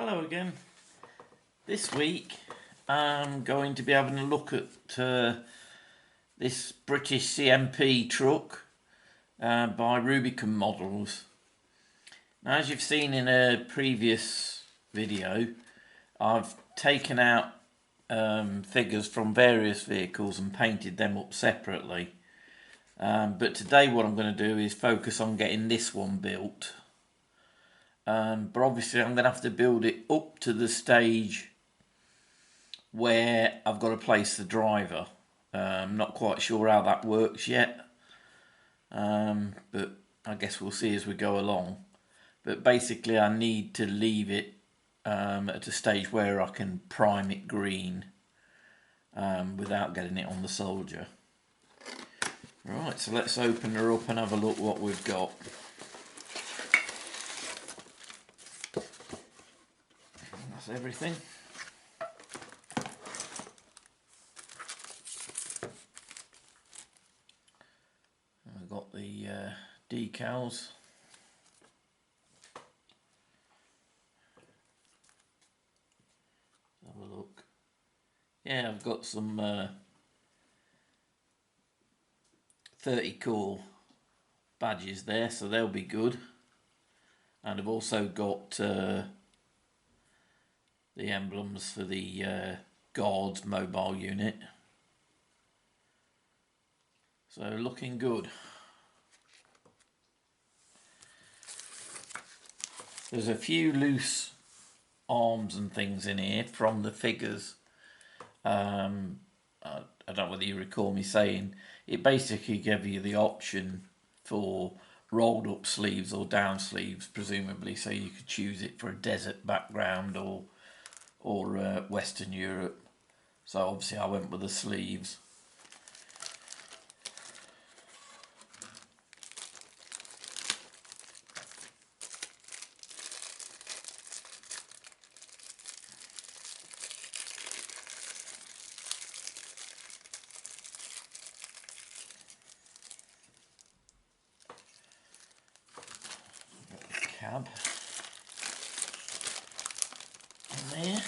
Hello again. This week I'm going to be having a look at this British CMP truck by Rubicon models. Now, as you've seen in a previous video, I've taken out figures from various vehicles and painted them up separately. But today what I'm going to do is focus on getting this one built. But obviously I'm going to have to build it up to the stage where I've got to place the driver. I'm not quite sure how that works yet, but I guess we'll see as we go along. But basically I need to leave it at a stage where I can prime it green without getting it on the soldier. Right, so let's open her up and have a look what we've got. That's everything. I've got the decals. Have a look. Yeah, I've got some 30 core badges there, so they'll be good. And I've also got the emblems for the Guards mobile unit. So looking good. There's a few loose arms and things in here from the figures. I don't know whether you recall me saying it basically gave you the option for rolled up sleeves or down sleeves, presumably, so you could choose it for a desert background or Western Europe. So obviously I went with the sleeves. Cab in there.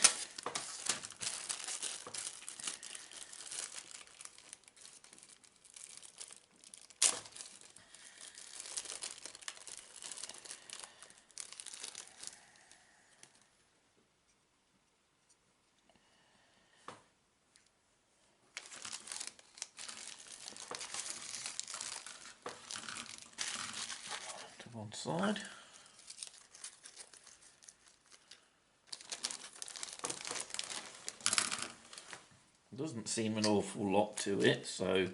To one side. Doesn't seem an awful lot to it, so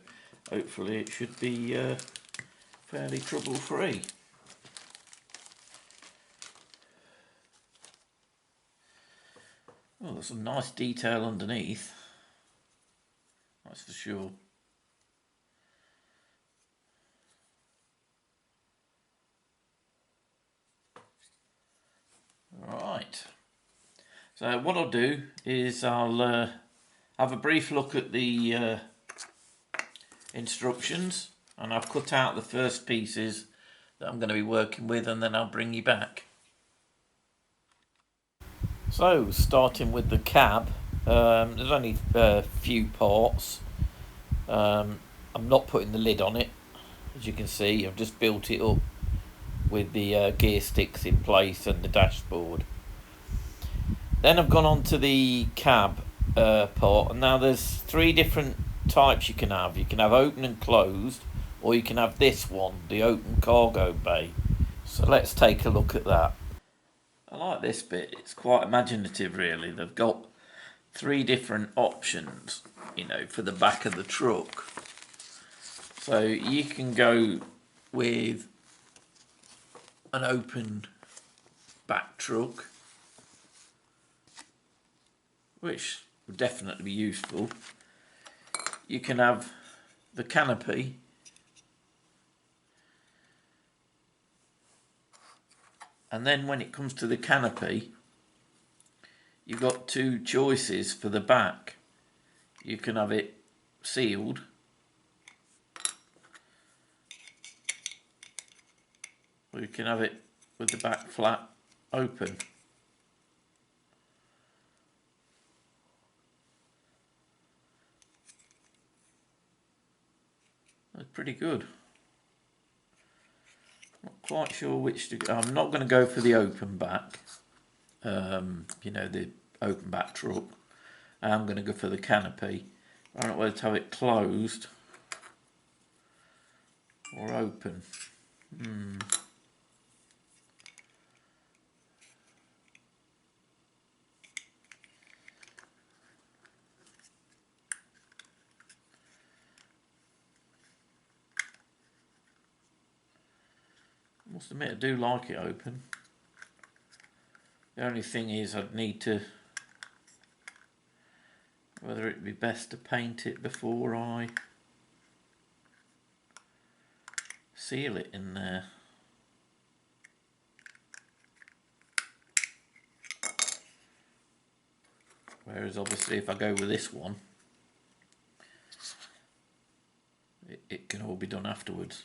hopefully it should be fairly trouble free. Oh, there's some nice detail underneath, that's for sure. Right, so what I'll do is I'll have a brief look at the instructions, and I've cut out the first pieces that I'm going to be working with, and then I'll bring you back. So starting with the cab, there's only a few parts. I'm not putting the lid on it, as you can see. I've just built it up with the gear sticks in place and the dashboard. Then I've gone on to the cab part, and now there's three different types you can have. You can have open and closed, or you can have this one, the open cargo bay. So let's take a look at that. I like this bit, it's quite imaginative really. They've got three different options, you know, for the back of the truck. So you can go with an open back truck, which would definitely be useful. You can have the canopy, and then when it comes to the canopy, you've got two choices for the back. You can have it sealed, or you can have it with the back flap open. That's pretty good. Not quite sure which to go. I'm not going to go for the open back. You know, the open back truck. I'm going to go for the canopy. I don't know whether to have it closed or open. I must admit I do like it open. The only thing is I'd need to, whether it'd be best to paint it before I seal it in there. Whereas obviously if I go with this one, it can all be done afterwards.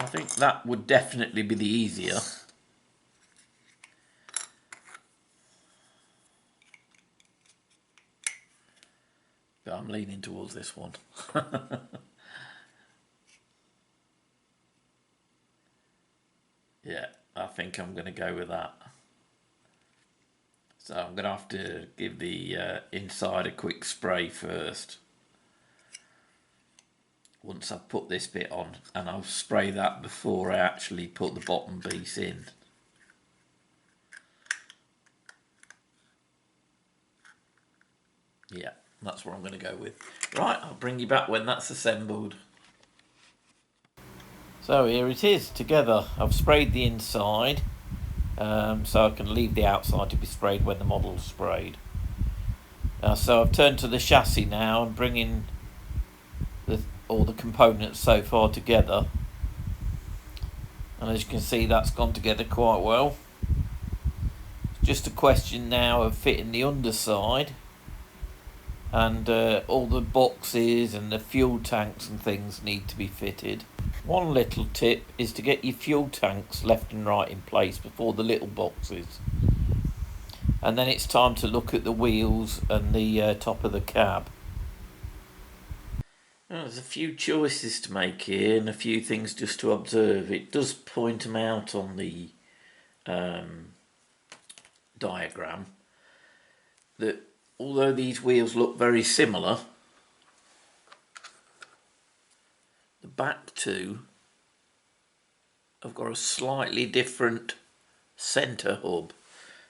I think that would definitely be the easier. But I'm leaning towards this one. Yeah, I think I'm going to go with that. So I'm going to have to give the inside a quick spray first. Once I've put this bit on, and I'll spray that before I actually put the bottom piece in. Yeah, that's what I'm going to go with. Right, I'll bring you back when that's assembled. So here it is together. I've sprayed the inside, so I can leave the outside to be sprayed when the model's sprayed. So I've turned to the chassis now and bringing all the components so far together. And as you can see, that's gone together quite well. It's just a question now of fitting the underside. And all the boxes and the fuel tanks and things need to be fitted. One little tip is to get your fuel tanks left and right in place before the little boxes. And then it's time to look at the wheels and the top of the cab. Well, there's a few choices to make here and a few things just to observe. It does point them out on the diagram that although these wheels look very similar, the back two have got a slightly different centre hub.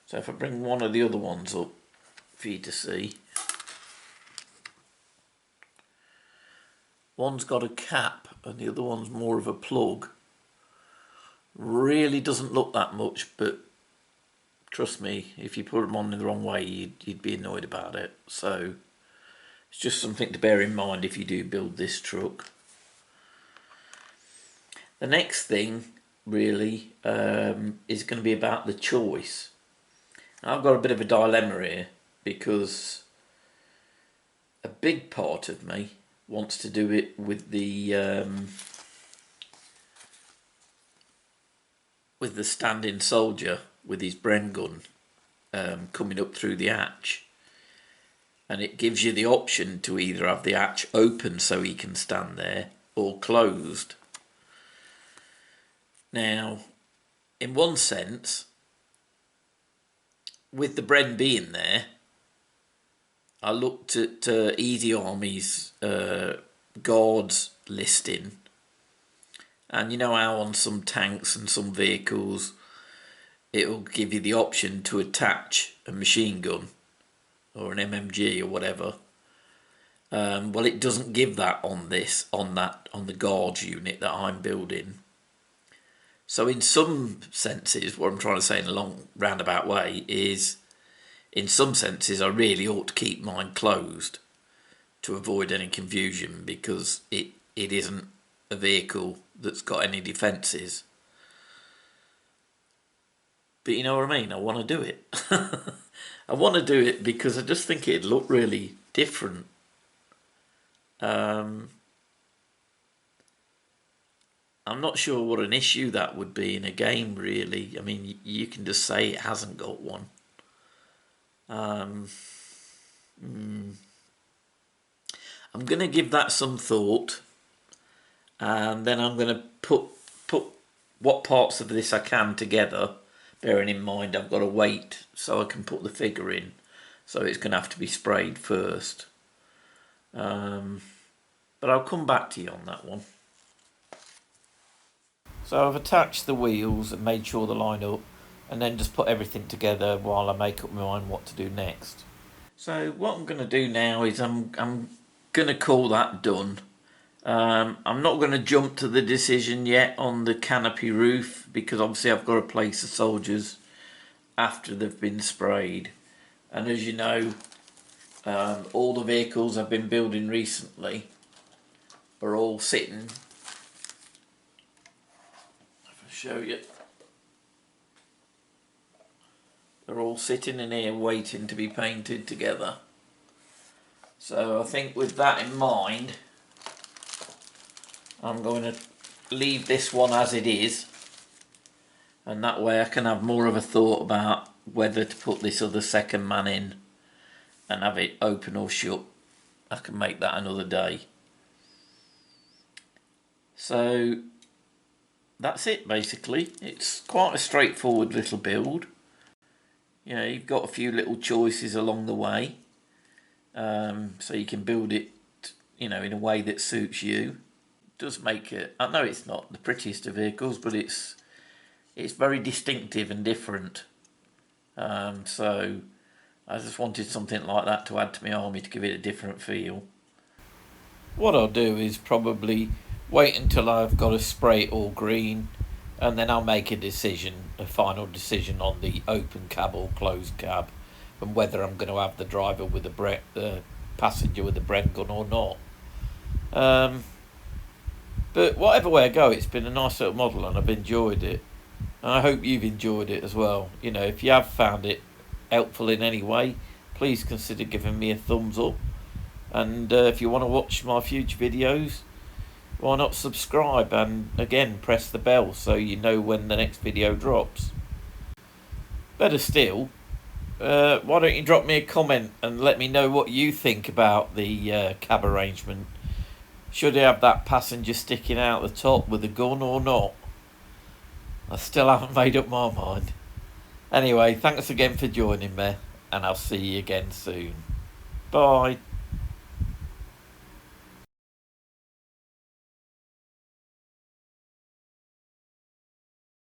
So if I bring one of the other ones up for you to see, one's got a cap and the other one's more of a plug. Really doesn't look that much, but trust me, if you put them on in the wrong way, you'd be annoyed about it. So it's just something to bear in mind if you do build this truck. The next thing really is going to be about the choice. I've got a bit of a dilemma here because a big part of me wants to do it with the standing soldier with his Bren gun coming up through the hatch, and it gives you the option to either have the hatch open so he can stand there or closed. Now, in one sense, with the Bren being there, I looked at Easy Army's guards listing, and you know how on some tanks and some vehicles it will give you the option to attach a machine gun or an MMG or whatever. Well, it doesn't give that on the guards unit that I'm building. So in some senses, what I'm trying to say in a long roundabout way is, in some senses, I really ought to keep mine closed to avoid any confusion, because it isn't a vehicle that's got any defences. But you know what I mean? I want to do it. I want to do it because I just think it'd look really different. I'm not sure what an issue that would be in a game, really. I mean, you can just say it hasn't got one. I'm going to give that some thought, and then I'm going to put what parts of this I can together, bearing in mind I've got to wait so I can put the figure in, so it's going to have to be sprayed first. But I'll come back to you on that one. So I've attached the wheels and made sure they line up, and then just put everything together while I make up my mind what to do next. So what I'm going to do now is I'm going to call that done. I'm not going to jump to the decision yet on the canopy roof, because obviously I've got to place the soldiers after they've been sprayed. And as you know, all the vehicles I've been building recently are all sitting. If I show you, they're all sitting in here waiting to be painted together. So I think with that in mind, I'm going to leave this one as it is, and that way I can have more of a thought about whether to put this other second man in and have it open or shut. I can make that another day. So that's it basically. It's quite a straightforward little build. You know, you've got a few little choices along the way, so you can build it, you know, in a way that suits you. It does make it, I know it's not the prettiest of vehicles, but it's very distinctive and different. So I just wanted something like that to add to my army to give it a different feel. What I'll do is probably wait until I've got to spray it all green, and then I'll make a final decision on the open cab or closed cab, and whether I'm going to have the driver with the passenger with the Bren gun or not. But whatever way I go, it's been a nice little model and I've enjoyed it. And I hope you've enjoyed it as well. You know, if you have found it helpful in any way, please consider giving me a thumbs up. And if you want to watch my future videos, why not subscribe, and again press the bell so you know when the next video drops. Better still, why don't you drop me a comment and let me know what you think about the cab arrangement. Should I have that passenger sticking out the top with a gun or not? I still haven't made up my mind. Anyway, thanks again for joining me, and I'll see you again soon. Bye.